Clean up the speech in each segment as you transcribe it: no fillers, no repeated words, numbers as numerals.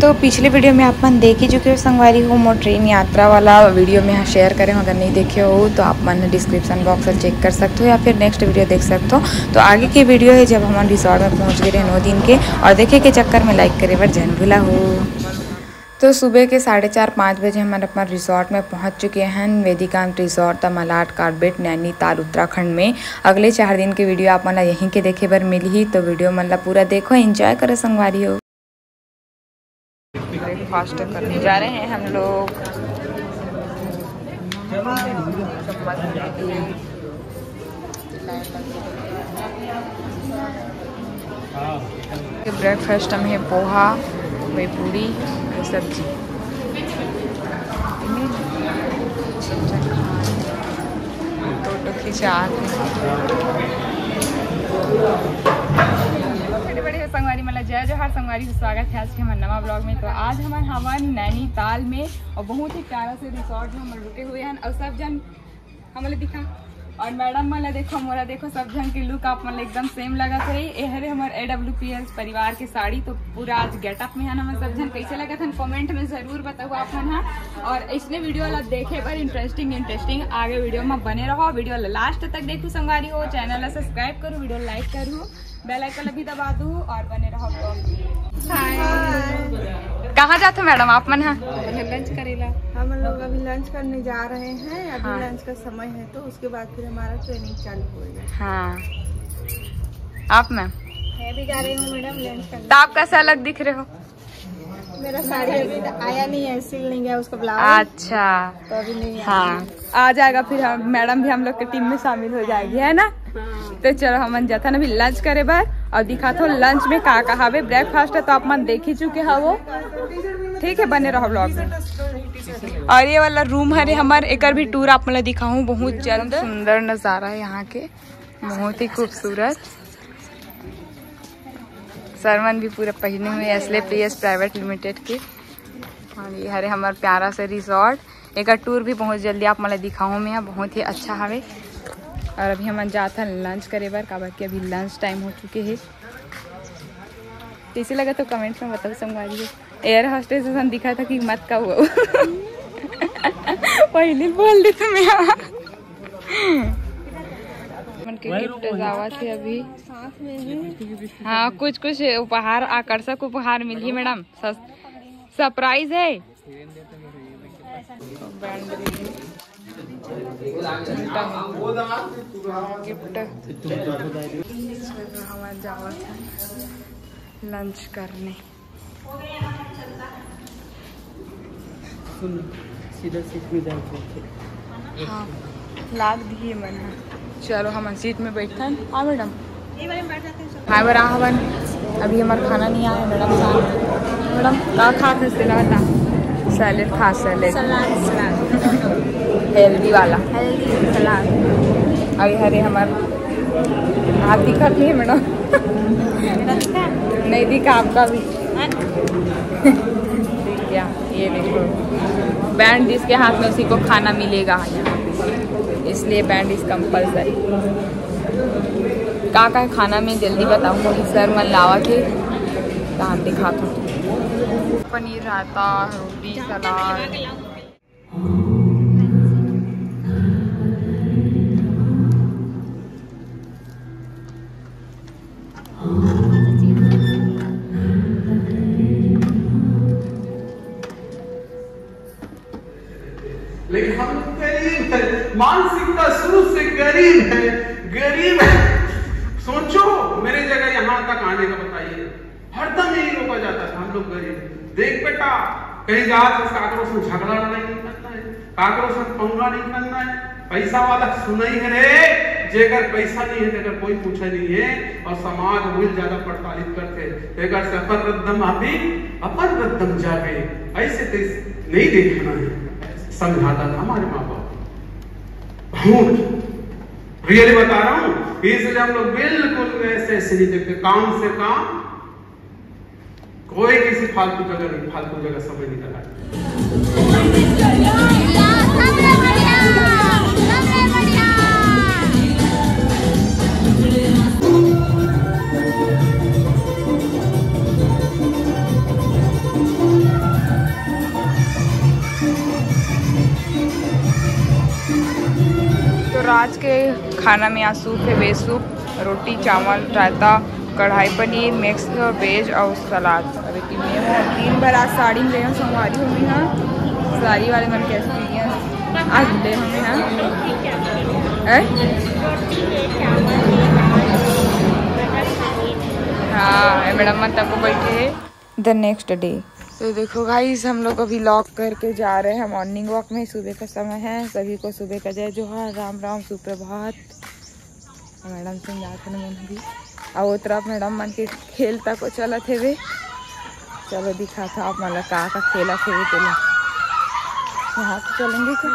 तो पिछले वीडियो में आप मन देख ही चुके हो संगवारी हो, मोर ट्रेन यात्रा वाला वीडियो में यहाँ शेयर करें। अगर नहीं देखे हो तो आप मन डिस्क्रिप्शन बॉक्स से चेक कर सकते हो या फिर नेक्स्ट वीडियो देख सकते हो। तो आगे की वीडियो है जब हम रिसोर्ट में पहुँच गए 9 दिन के, और देखे के चक्कर में लाइक करे बर जन भूला हो। तो सुबह के 4:30-5 बजे हम अपना रिसोर्ट में पहुंच चुके हैं। वेदिकांत रिसोर्ट द मलाड कार्बेट नैनीताल उत्तराखंड में। अगले 4 दिन की वीडियो आप मन यहीं के देखे बर मिली, तो वीडियो मन पूरा देखो, एंजॉय करो संगवारी हो। ब्रेकफास्ट करने जा रहे हैं हम लोग। ब्रेकफास्ट में है पोहा, वही पूरी, सब्जी। तो खिंचा बड़े संगवारी मतलब जय जोहार संगवारी से स्वागत है आज के हमारे नवा ब्लॉग में। तो आज हमारे हवन नैनीताल में और बहुत ही प्यारा से रिसोर्ट में हम रुके हुए हैं। और सब जन हमारे दिखा और मैडम वाला देखो, मोरा देखो, सब जन की लुक आप मतलब एकदम सेम लगा थे। ये है हमारे AWPS परिवार की साड़ी। तो पूरा आज गेटअप में है ना, सब जन कैसे लगा था कमेंट में जरूर बताओ आप है। और इसने वीडियो वाला देखे पर इंटरेस्टिंग आगे वीडियो में बने रहो। वीडियो लास्ट तक देखो संगवारी हो। चैनल सब्सक्राइब करो, वीडियो लाइक करो, बेल आइकन भी दबा दो और बने रहो ब्लॉग। कहाँ जाते मैडम आप मन? लंच करेला। हम लोग अभी लंच करने जा रहे हैं। अभी हाँ। लंच का समय है तो उसके बाद फिर हमारा ट्रेनिंग चालू होगा। हाँ। आप मैम? मैं भी जा रही हूँ मैडम लंच करने। तो आप कैसे अलग दिख रहे हो? मेरा साड़ी अभी आया नहीं है, सिल नहीं गया उसका ब्लाउज। अच्छा, तो अभी नहीं। हाँ आ जाएगा फिर। हम मैडम भी हम लोग के टीम में शामिल हो जाएगी, है ना? हाँ। तो चलो हम जाता ना भी लंच करे बार और दिखा तो लंच में का हवे। ब्रेकफास्ट है तो आप मन देख ही चुके हैं वो। ठीक है, बने रहो ब्लॉग में। और ये वाला रूम है हमारे, एक भी टूर आप मतलब दिखाऊं। बहुत जल्द सुंदर नजारा है यहाँ के, बहुत ही खूबसूरत। सरवन भी पूरा पहने हुए SLPS प्राइवेट लिमिटेड के। और ये हरे हमारे प्यारा से रिसोर्ट। एक टूर भी बहुत जल्दी आप मतलब दिखाऊं मैं, बहुत ही अच्छा हवे। और अभी हम जाता लंच करे बार काबर कि अभी लंच टाइम हो चुके हैं। कैसे लगा तो कमेंट्स में बताओ संगवारी। एयर होस्टेस दिखा था कि मत का हुआ पहले बोल दी तुम्हें। के गिफ्ट जावा थे अभी साथ में। हाँ, कुछ उपहार, आकर्षक उपहार मिली मैडम। सरप्राइज है। गिफ्ट जावा था लंच करने। सीधा सीट में जाए। हाँ, लाग दिए मन। चलो हम सीट में बैठे हैं। हाँ मैडम, हाँ बरा हवन। अभी हमारा खाना नहीं आया मैडम। मैडम का खा था? सैलेड खा, सैलेड हेल्दी वाला, हेल्दी सलाद। अभी हरे हमारे हाथ दिखा नहीं है मैडम? नहीं दिखा आपका भी? ठीक है, ये देखो बैंड जिसके हाथ में उसी को खाना मिलेगा यहाँ पे, इसलिए बैंड इज कंपल्सरी। का खाना में जल्दी बताऊंगा कि सर मन लावा थे कहाँ दिखा था। पनीर रायता, रोटी, सलाद। लेकिन हम गरीब है, मानसिकता शुरू से गरीब है। सोचो मेरे जगह यहाँ तक आने का बताइए, हरदम यही रोका जाता था। हम लोग गरीब। देख बेटा, कहीं जा तो काकरों से झगड़ा नहीं करना है, काकरों से पंगा नहीं करना है। पैसा वाला सुना ही है रे, जेकर पैसा नहीं है तेकर कोई पूछा नहीं है। और समाज वही ज्यादा प्रताड़ित करते, तेकर सफर रद्दम अभी अपन रद्दम जाके। ऐसे नहीं देखना है, समझाता था हमारे माँ बाप। रियली बता रहा हूँ, इसलिए हम लोग बिल्कुल ऐसे नहीं देखते। काम से काम, कोई किसी फालतू जगह समय नहीं लगाए। आज के खाना में यहाँ सूप है, वेज सूप, रोटी, चावल, रायता, कढ़ाई पनीर, मिक्स और वेज और सलाद। अभी 3 बार आज साड़ी में गए सोमवारी होंगी। हाँ साड़ी वाले मन के एक्सपीरियंस आज ले होंगे। हाँ मैडम मन तक बैठे द नेक्स्ट डे। तो देखो गाइस हम लोग अभी लॉक करके जा रहे हैं मॉर्निंग वॉक में। सुबह का समय है, सभी को सुबह का जय जोहार, राम राम, सुप्रभात। मैडम से जाते मन भी और वो तरफ मैडम मन के खेल तक को चला थे वे। चलो दिखा था आप मतलब का खेला खेले तो यहाँ तो चलेंगे क्या।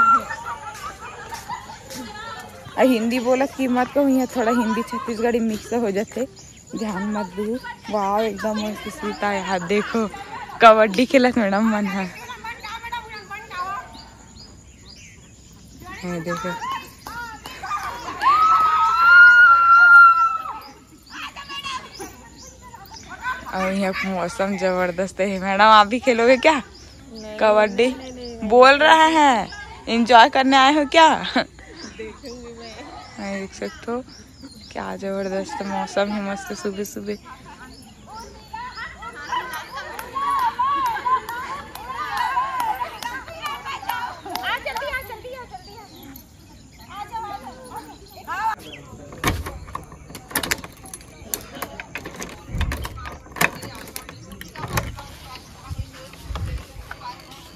हिंदी बोला कि मत को यहाँ थोड़ा हिंदी छत्तीसगढ़ी मिक्स हो जाते, ध्यान मत दू। वाह एकदम मस्त सीता यहाँ देखो कबड्डी खेलत मैडम मन है देखो। और यहाँ मौसम जबरदस्त है। मैडम आप भी खेलोगे क्या कबड्डी? बोल रहा है एंजॉय करने आए हो क्या? देख सकते हो क्या जबरदस्त मौसम है, मस्त सुबह सुबह।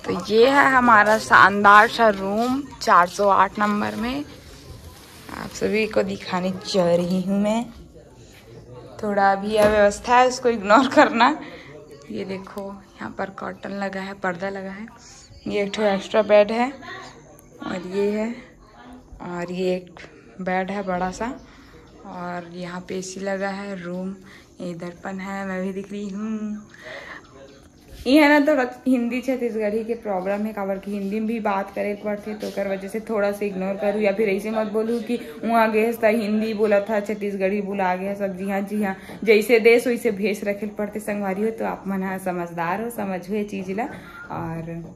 तो ये है हमारा शानदार सा रूम 408 नंबर में। आप सभी को दिखाने जा रही हूँ मैं। थोड़ा अभी अव्यवस्था है, उसको इग्नोर करना। ये देखो यहाँ पर कर्टन लगा है, पर्दा लगा है। ये एक एक्स्ट्रा बेड है और ये है, और ये एक बेड है बड़ा सा, और यहाँ पे एसी लगा है। रूम ये दर्पण है, मैं भी दिख रही हूँ। ये है ना थोड़ा हिंदी छत्तीसगढ़ी के प्रॉब्लम है, काबर की हिंदी में भी बात करे पड़ते तो कर वजह से थोड़ा सा इग्नोर करूँ, या फिर ऐसे मत बोलूँ कि वहाँ गए था हिंदी बोला था छत्तीसगढ़ी बुला गया सब। जी हाँ जैसे देश वैसे भेष रखे पड़ते संगवारी हो। तो आप मन हाँ समझदार हो, समझो ये चीज़ ला। और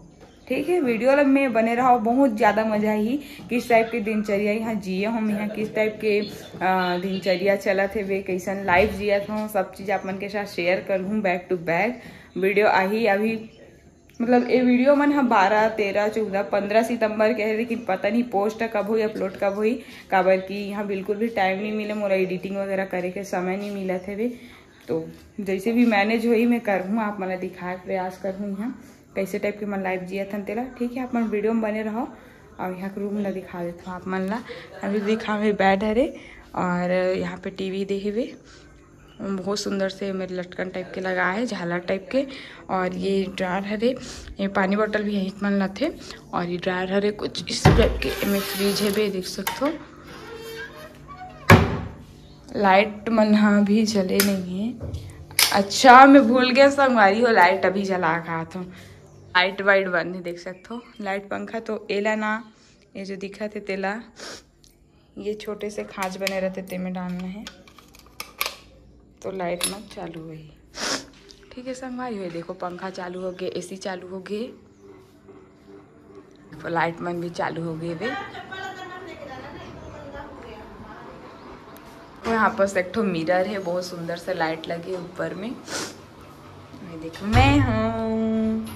ठीक है वीडियो में बने रहो, बहुत ज़्यादा मजा आई। किस टाइप के दिनचर्या यहाँ जिए हम, यहाँ किस टाइप के दिनचर्या चला थे वे, कैसन लाइफ जिया था, सब चीज़ आप मन के साथ शेयर करूँ बैक टू बैक वीडियो आई। अभी मतलब ये वीडियो मन हम 12, 13, 14, 15 सितंबर के है, लेकिन पता नहीं पोस्ट कब हुई, अपलोड कब हुई, काबर कि यहाँ बिल्कुल भी टाइम नहीं मिले, मोरा एडिटिंग वगैरह करे के समय नहीं मिला थे वे। तो जैसे भी मैनेज हुई मैं करूँ, आप मन दिखाए प्रयास करूँ यहाँ कैसे टाइप के मन लाइफ जिया था तेला। ठीक है आप मन वीडियो में बने रहो। और यहाँ के रूम ला दिखा देता हूँ आप मन ला। अभी दिखा हुए बेड हरे और यहाँ पे टीवी देखे हुए बहुत सुंदर से मेरे लटकन टाइप के लगा है, झालर टाइप के। और ये ड्रायर हरे, ये पानी बोतल भी यहीं मन लाते। और ये ड्रायर हरे कुछ इस टाइप के में फ्रिज है भी देख सकते हो। लाइट मन हाँ भी जले नहीं है। अच्छा मैं भूल गया संगवारी हो, लाइट अभी जला खा था। लाइट वाइट बंद है देख सकते हो। लाइट पंखा तो एला ना, ये जो दिखा थे तेला ये छोटे से खाँच बने रहते ते में डालना है, तो लाइट मत चालू हुई। ठीक है संगवारी हुई, देखो पंखा चालू हो गए, एसी चालू हो गए, तो लाइट मन भी चालू हो गए वे। और यहाँ पर एक ठो मिरर है, बहुत सुंदर से लाइट लगी ऊपर में। देखो मैं हूँ।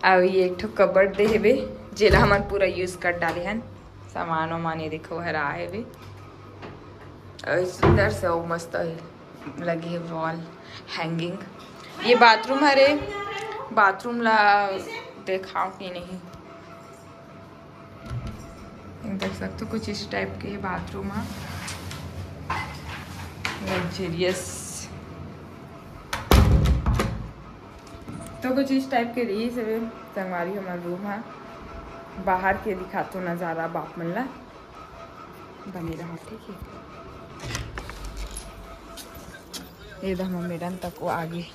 अब ये एक ठो कबर्ड दे है जेला हमन पूरा यूज कर डाले हैं सामान वामान। ये देखो हरा है वे सुंदर से और मस्त लगी है वॉल हैंगिंग। ये बाथरूम हरे, बाथरूम ला देखाओ कि नहीं देख सकते हो, कुछ इस टाइप के बाथरूम है लग्जरियस। तो कुछ इस टाइप के रही से संगवारी हमारा रूम है। बाहर के दिखाते नज़ारा बाप मन ला बने रहा। ठीक है ये हम मैडम तक वो आगे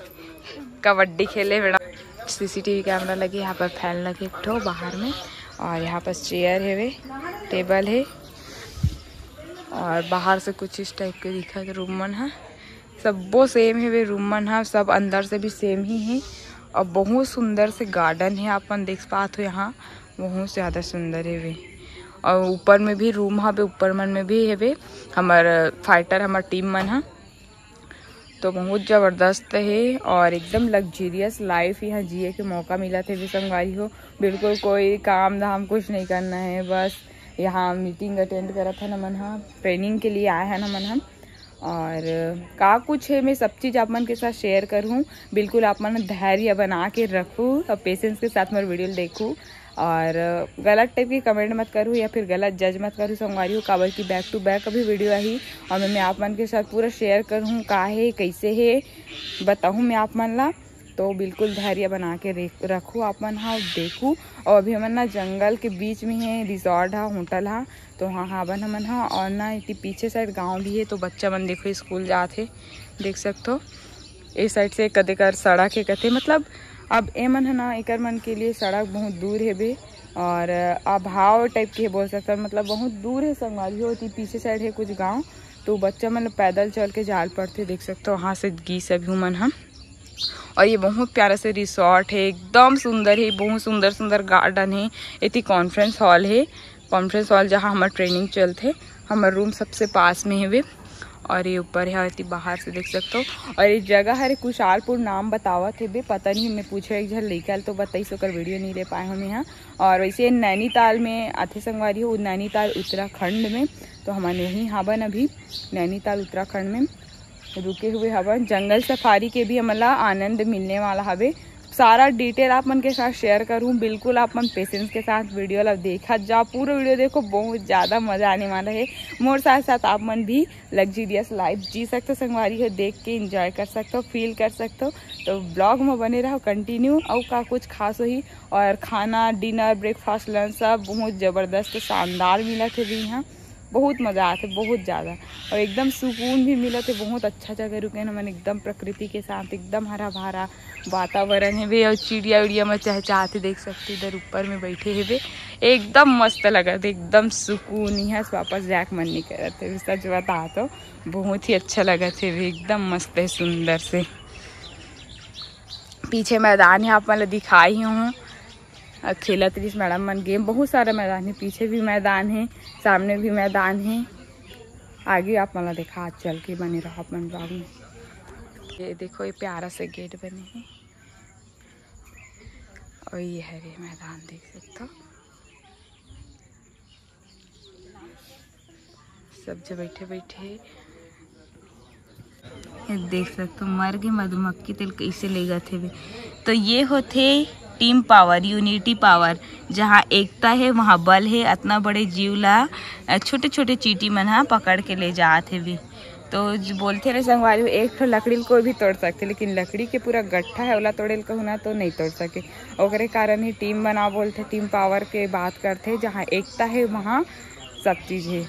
कबड्डी खेले। मैडम सीसीटीवी कैमरा लगे, यहाँ पर फैन लगे एक ठो बाहर में, और यहाँ पर चेयर है वे, टेबल है, और बाहर से कुछ इस टाइप के दिखा है रूम मन है। सब वो सेम है वे रूम मन है, सब अंदर से भी सेम ही है। और बहुत सुंदर से गार्डन है, अपन देख पाते हो यहाँ बहुत ज़्यादा सुंदर है वे। और ऊपर में भी रूम हवे, ऊपर मन में भी हेवे हमार फाइटर हमार टीम मन है। तो बहुत ज़बरदस्त है और एकदम लग्जरियस लाइफ यहाँ जिए के मौका मिला थे भी संगवारी हो। बिल्कुल कोई काम धाम कुछ नहीं करना है, बस यहाँ मीटिंग अटेंड करा था ना मन, हाँ ट्रेनिंग के लिए आया है ना मन हम। और का कुछ है मैं सब चीज़ आप मन के साथ शेयर करूँ। बिल्कुल आप मन धैर्य बना के रखूँ और पेशेंस के साथ मेरा वीडियो देखूँ और गलत टाइप की कमेंट मत करूँ या फिर गलत जज मत करूँ संगवारी हो। काबर की बैक टू बैक अभी वीडियो आई और मैं आप मन के साथ पूरा शेयर करूँ का है कैसे है बताऊँ मैं आप मन ला। तो बिल्कुल धैर्य बना के रखूँ आप मन, हाँ देखूँ। और अभी हमन ना जंगल के बीच में है, रिजॉर्ट है, होटल है, तो हाँ हावन हमन हाँ। और ना इतनी पीछे साइड गांव भी है, तो बच्चा मन देखो स्कूल जाते देख सकते हो। इस साइड से कदे कर सड़क है कथे, मतलब अब ए मन है ना एकर मन के लिए सड़क बहुत दूर है बे और अभाव टाइप के बोल सकता, मतलब बहुत दूर है संगवारी हो। पीछे साइड है कुछ गाँव, तो बच्चा मतलब पैदल चल के जाल पड़ते देख सकते हो। वहाँ से गी सभी मन हम। और ये बहुत प्यारा से रिसोर्ट है, एकदम सुंदर है, बहुत सुंदर सुंदर गार्डन है। इतनी कॉन्फ्रेंस हॉल है, कॉन्फ्रेंस हॉल जहाँ हमारा ट्रेनिंग चलते। हमारा रूम सबसे पास में है वे और ये ऊपर है, इतनी बाहर से देख सकते हो। और ये जगह है कुशालपुर नाम बतावा थे बे, पता नहीं मैं पूछे एक झल लेकर तो बताई सो कर वीडियो नहीं ले पाए हम यहाँ। और वैसे नैनीताल में आथे संगवारी हो, नैनीताल उत्तराखंड में। तो हमारे यहीं हावन अभी नैनीताल उत्तराखंड में रुके हुए हवन। जंगल सफारी के भी हमला आनंद मिलने वाला हवे। सारा डिटेल आप मन के साथ शेयर करूँ। बिल्कुल आप मन पेशेंस के साथ वीडियो ला देखा जाओ, पूरा वीडियो देखो, बहुत ज़्यादा मज़ा आने वाला है। मोर साथ साथ आप मन भी लग्जरियस लाइफ जी सकते हो संगवारी हो, देख के इंजॉय कर सकते हो, फील कर सकते हो। तो ब्लॉग में बने रहो कंटिन्यू। और का कुछ खास हो ही और खाना डिनर ब्रेकफास्ट लंच सब बहुत ज़बरदस्त शानदार मिला थे भी यहाँ, बहुत मज़ा आते बहुत ज़्यादा। और एकदम सुकून भी मिला थे, बहुत अच्छा जगह रुके हैं मैंने, एकदम प्रकृति के साथ, एकदम हरा भरा वातावरण है वे। और चिड़िया उड़िया में चहचहाते देख सकते, इधर ऊपर में बैठे है वे, एकदम मस्त लगा थे, एकदम सुकून। यहाँ से वापस जाक मन नहीं कर रहे थे, सच बता तो बहुत ही अच्छा लगा थे वे, एकदम मस्त है, सुंदर से। पीछे मैदान है, आप मतलब दिखाई हूँ खेला त्रिस मैडम मन गेम, बहुत सारा मैदान है, पीछे भी मैदान है, सामने भी मैदान है। आगे आप मला देखा चल के बने रहो अपन ब्लॉग में। ये देखो ये प्यारा से गेट बने हैं और ये है रे मैदान देख सकते हो। सब जब बैठे बैठे ये देख सकते हो, मर के मधुमक्खी तेल कैसे ले गए थे। तो ये होते टीम पावर, यूनिटी पावर, जहाँ एकता है वहाँ बल है। इतना बड़े जीव ला छोटे छोटे चीटी मन हाँ पकड़ के ले जाते भी। तो बोलते रहे संगवारी एक तो लकड़ी कोई भी तोड़ सकते, लेकिन लकड़ी के पूरा गट्ठा है ओला तोड़े कहूँ ना तो नहीं तोड़ सके। और कारण ही टीम बना बोलते, टीम पावर के बात करते, जहाँ एकता है वहाँ सब चीज़ है।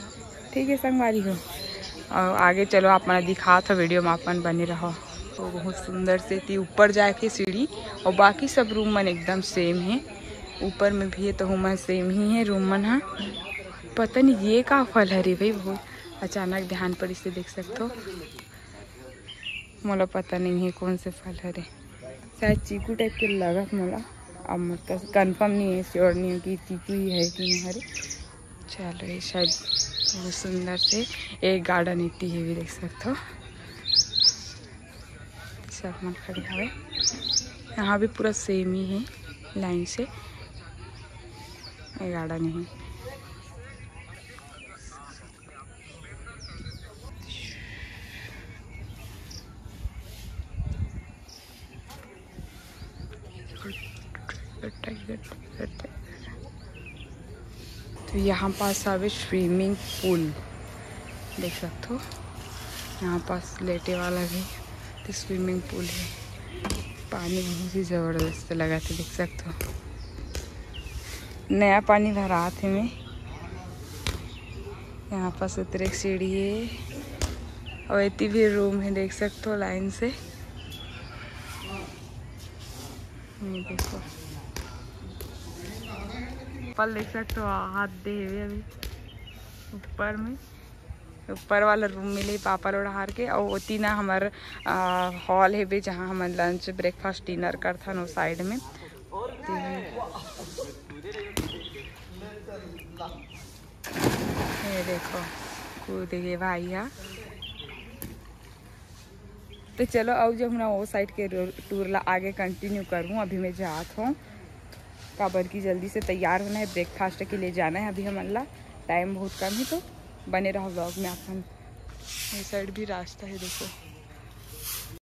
ठीक है संगवारी हो। और आगे चलो आप मैंने दिखा था वीडियो में अपन बने रहो। तो बहुत सुंदर से थी, ऊपर जाए थे सीढ़ी और बाकी सब रूम मन एकदम सेम है। ऊपर में भी है तो मन सेम ही है रूम मन। हाँ पता नहीं ये का फल है रे भाई, बहुत अचानक ध्यान पर इसे देख सकते हो। मोला पता नहीं है कौन से फल है रे, शायद चीकू टाइप के लगत मोला, अब मतलब कंफर्म नहीं है, श्योर नहीं है कि चीकू ही है कि नहीं है। चलो ये शायद बहुत सुंदर से एक गार्डन इतनी है भी देख सकते हो। सब मन खड़े हवे, यहाँ भी पूरा सेम ही है लाइन से गार्डन ही। तो यहाँ पास आवे स्विमिंग पूल देख सकते हो, यहाँ पास लेटे वाला भी तो स्विमिंग पूल है। पानी बहुत ही ज़बरदस्त लगा थे देख सकते हो, नया पानी भरा थे में। यहाँ पास उतरे सीढ़ी है और इतनी भी रूम है देख सकते हो लाइन से। ये देखो पल देख सकते हो, हाथ दे हुए अभी ऊपर में, ऊपर वाला रूम मिले पापा लोड़ा हार के। और वो तीना हमार हॉल है भी, जहाँ हम लंच ब्रेकफास्ट डिनर करता नो साइड में। ये देखो कूद गए भाई। हाँ तो चलो अब जब मैं वो साइड के टूर ला आगे कंटिन्यू करूँ। अभी मैं जात हूँ काबर की जल्दी से तैयार होना है, ब्रेकफास्ट के लिए जाना है। अभी हमारा टाइम बहुत कम है तो बने रहो व्लॉग में। अपन ये साइड भी रास्ता है देखो।